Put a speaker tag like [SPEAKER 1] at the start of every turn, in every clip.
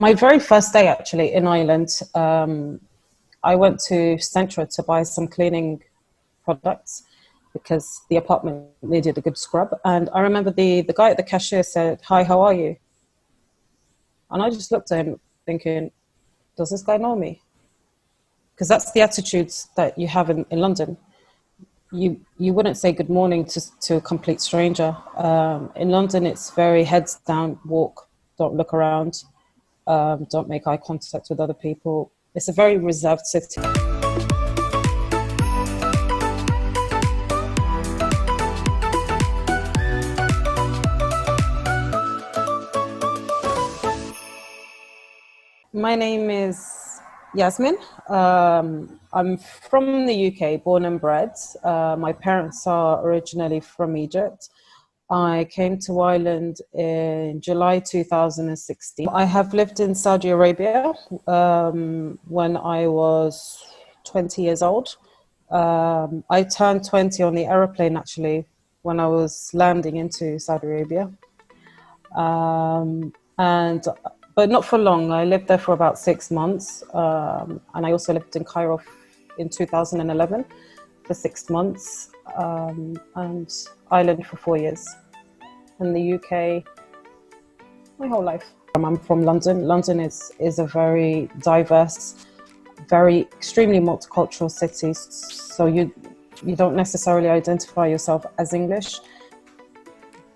[SPEAKER 1] My very first day actually in Ireland, I went to Centra to buy some cleaning products because the apartment needed a good scrub. And I remember the guy at the cashier said, "Hi, how are you?" And I just looked at him thinking, does this guy know me? Because that's the attitudes that you have in London. You wouldn't say good morning to a complete stranger. In London, it's very heads down, walk, don't look around, don't make eye contact with other people. It's a very reserved city. My name is Yasmin. I'm from the UK, born and bred. My parents are originally from Egypt. I came to Ireland in July 2016. I have lived in Saudi Arabia when I was 20 years old. I turned 20 on the aeroplane actually when I was landing into Saudi Arabia. And but not for long. I lived there for about 6 months, and I also lived in Cairo in 2011 for 6 months, and Ireland for 4 years, and the UK my whole life. I'm from London. London is a very diverse, very extremely multicultural city. So you don't necessarily identify yourself as English,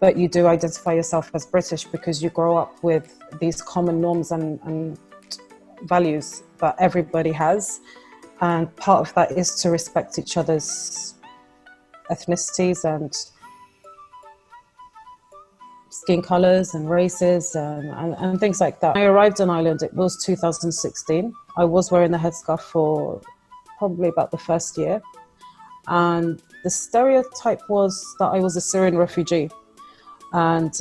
[SPEAKER 1] but you do identify yourself as British because you grow up with these common norms and values that everybody has. And part of that is to respect each other's ethnicities and skin colours and races and things like that. When I arrived in Ireland, it was 2016. I was wearing the headscarf for probably about the first year. And the stereotype was that I was a Syrian refugee. And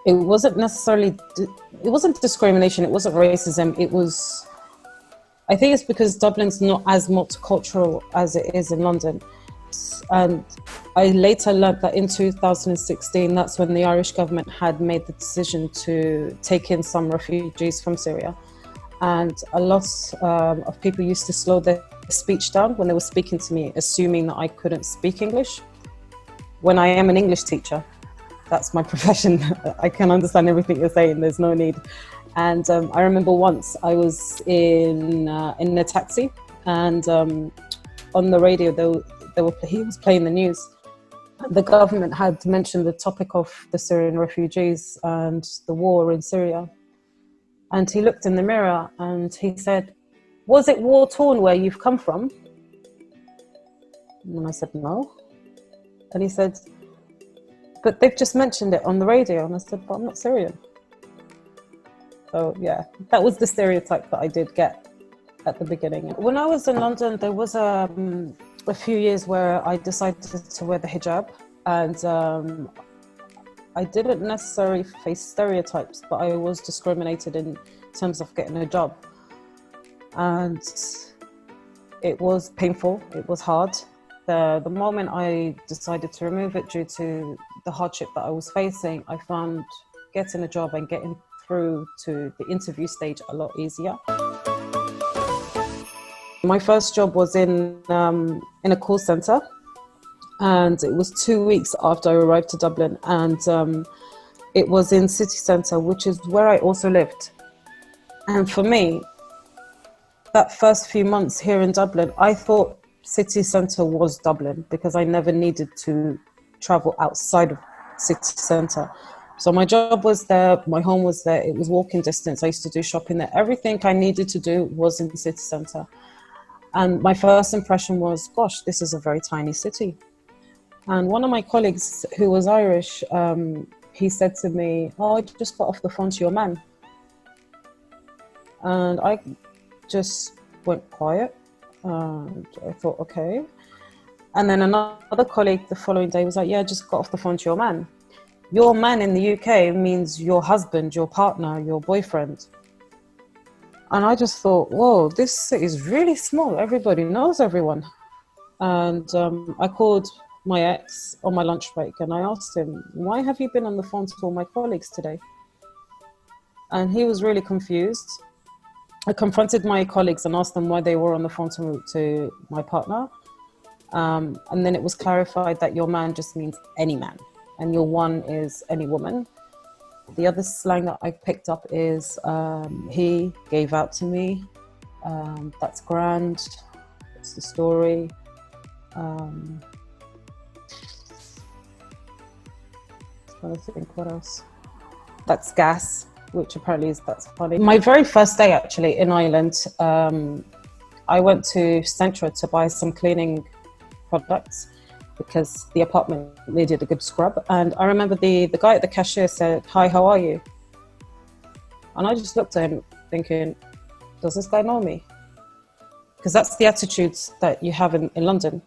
[SPEAKER 1] it wasn't necessarily, it wasn't discrimination, it wasn't racism, it was, I think it's because Dublin's not as multicultural as it is in London. And I later learned that in 2016, that's when the Irish government had made the decision to take in some refugees from Syria. And a lot of people used to slow their speech down when they were speaking to me, assuming that I couldn't speak English. When I am an English teacher, that's my profession. I can understand everything you're saying. There's no need. And I remember once I was in a taxi, and on the radio he was playing the news. The government had mentioned the topic of the Syrian refugees and the war in Syria. And he looked in the mirror and he said, "Was it war torn where you've come from?" And I said, "No." And he said, "But they've just mentioned it on the radio." And I said, "But I'm not Syrian." So yeah, that was the stereotype that I did get at the beginning. When I was in London, there was a few years where I decided to wear the hijab, and I didn't necessarily face stereotypes, but I was discriminated in terms of getting a job. And it was painful, it was hard. The moment I decided to remove it due to the hardship that I was facing, I found getting a job and getting through to the interview stage a lot easier. My first job was in a call centre, and it was 2 weeks after I arrived to Dublin, and it was in city centre, which is where I also lived. And for me, that first few months here in Dublin, I thought city centre was Dublin because I never needed to travel outside of city centre. So my job was there, my home was there, it was walking distance. I used to do shopping there. Everything I needed to do was in the city centre. And my first impression was, gosh, this is a very tiny city. And one of my colleagues who was Irish, he said to me, "Oh, I just got off the phone to your man." And I just went quiet. And I thought, okay. And then another colleague the following day was like, "Yeah, I just got off the phone to your man." Your man in the UK means your husband, your partner, your boyfriend. And I just thought, whoa, this city is really small. Everybody knows everyone. And I called my ex on my lunch break and I asked him, "Why have you been on the phone to all my colleagues today?" and he was really confused. I confronted my colleagues and asked them why they were on the front en route to my partner. And then it was clarified that your man just means any man, and your one is any woman. The other slang that I've picked up is he gave out to me. That's grand. It's the story. Trying to think what else. That's gas, which apparently that's funny. My very first day actually in Ireland, I went to Centra to buy some cleaning products because the apartment needed a good scrub. And I remember the guy at the cashier said, "Hi, how are you?" And I just looked at him thinking, does this guy know me? Because that's the attitudes that you have in London.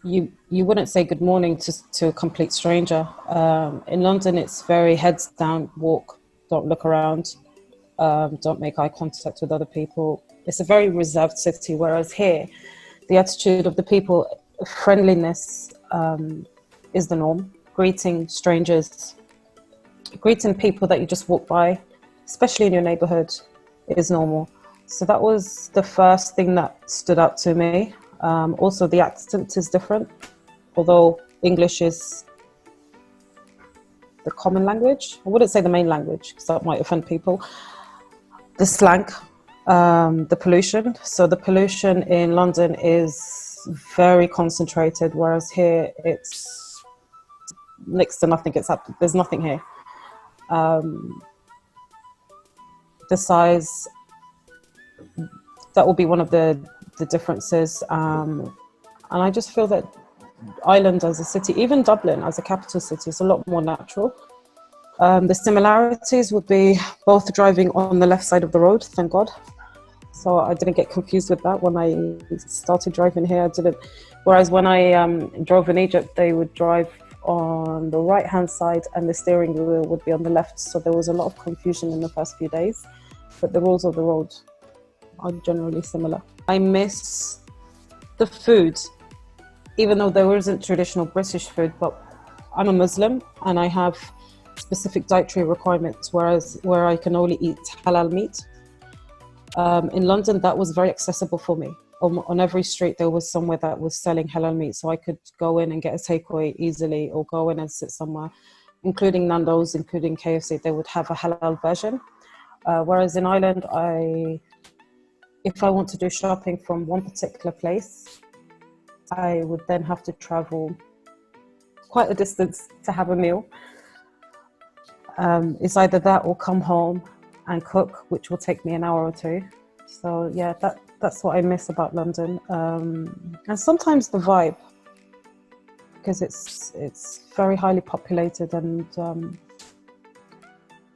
[SPEAKER 1] You wouldn't say good morning to a complete stranger. In London, it's very heads down, walk, don't look around, don't make eye contact with other people. It's a very reserved city, whereas here, the attitude of the people, friendliness is the norm. Greeting strangers, greeting people that you just walk by, especially in your neighborhood, is normal. So that was the first thing that stood out to me. Also, the accent is different, although English is the common language. I wouldn't say the main language because that might offend people. The slang, the pollution. So the pollution in London is very concentrated, whereas here it's next to nothing. There's nothing here. The size, that will be one of the differences. And I just feel that Ireland as a city, even Dublin as a capital city, is a lot more natural. The similarities would be both driving on the left side of the road, thank God. So I didn't get confused with that when I started driving here. I didn't. Whereas when I drove in Egypt, they would drive on the right-hand side and the steering wheel would be on the left. So there was a lot of confusion in the first few days, but the rules of the road are generally similar. I miss the food, even though there isn't traditional British food, but I'm a Muslim and I have specific dietary requirements, where I can only eat halal meat. In London, that was very accessible for me. On every street, there was somewhere that was selling halal meat, so I could go in and get a takeaway easily, or go in and sit somewhere, including Nando's, including KFC. They would have a halal version. Whereas in Ireland, if I want to do shopping from one particular place, I would then have to travel quite a distance to have a meal. It's either that or come home and cook, which will take me an hour or two. So yeah, that's what I miss about London. And sometimes the vibe, because it's very highly populated and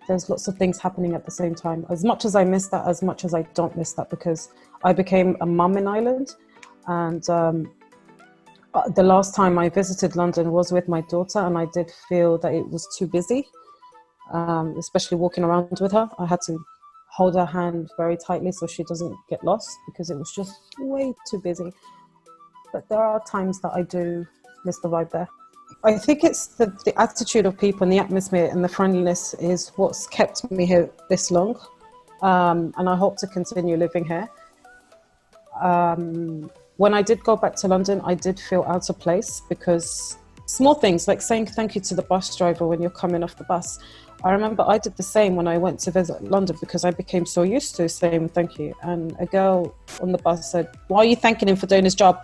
[SPEAKER 1] there's lots of things happening at the same time. As much as I miss that, as much as I don't miss that, because I became a mum in Ireland. And the last time I visited London was with my daughter, and I did feel that it was too busy, especially walking around with her. I had to hold her hand very tightly so she doesn't get lost, because it was just way too busy. But there are times that I do miss the vibe there. I think it's the attitude of people and the atmosphere and the friendliness is what's kept me here this long. And I hope to continue living here. When I did go back to London, I did feel out of place, because small things like saying thank you to the bus driver when you're coming off the bus. I remember I did the same when I went to visit London, because I became so used to saying thank you. And a girl on the bus said, "Why are you thanking him for doing his job?"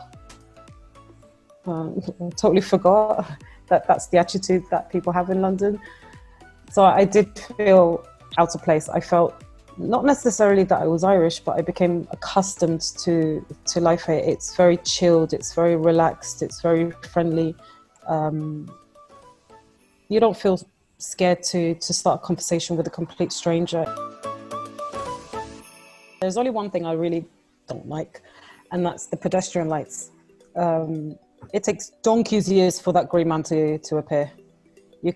[SPEAKER 1] I totally forgot that that's the attitude that people have in London. So I did feel out of place. I felt not necessarily that I was Irish, but I became accustomed to life here. It's very chilled, it's very relaxed, it's very friendly. You don't feel scared to start a conversation with a complete stranger. There's only one thing I really don't like, and that's the pedestrian lights. It takes donkey's years for that green man to appear. You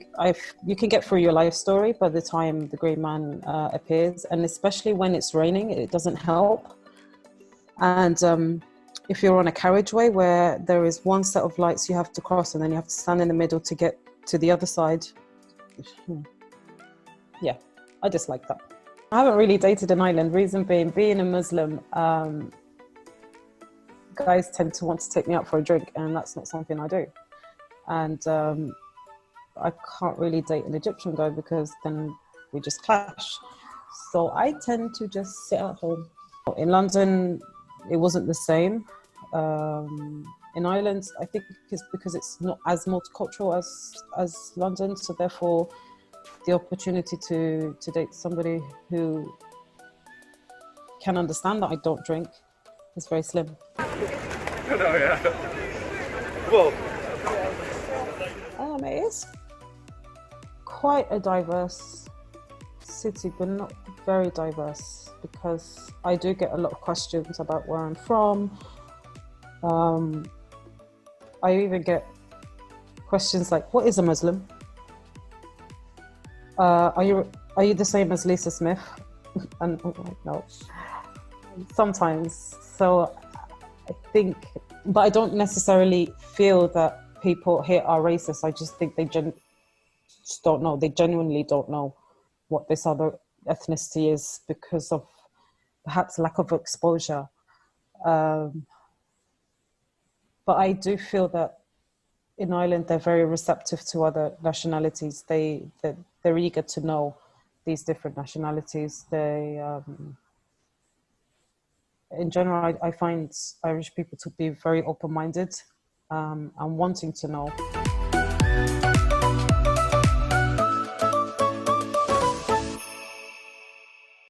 [SPEAKER 1] can get through your life story by the time the green man appears, and especially when it's raining, it doesn't help. And if you're on a carriageway where there is one set of lights you have to cross, and then you have to stand in the middle to get to the other side. Yeah, I dislike that. I haven't really dated in Ireland. Reason being a Muslim, guys tend to want to take me out for a drink, and that's not something I do. And I can't really date an Egyptian guy because then we just clash. So I tend to just sit at home. In London, it wasn't the same. In Ireland, I think it's because it's not as multicultural as London, so therefore the opportunity to date somebody who can understand that I don't drink is very slim.
[SPEAKER 2] No, yeah. Well,
[SPEAKER 1] It is quite a diverse city, but not very diverse, because I do get a lot of questions about where I'm from. I even get questions like, "What is a Muslim? Are you the same as Lisa Smith?" And I'm like, no. Sometimes. So I think, but I don't necessarily feel that people here are racist. I just think they just don't know. They genuinely don't know what this other ethnicity is because of perhaps lack of exposure. But I do feel that in Ireland, they're very receptive to other nationalities. They're eager to know these different nationalities. In general, I find Irish people to be very open-minded and wanting to know.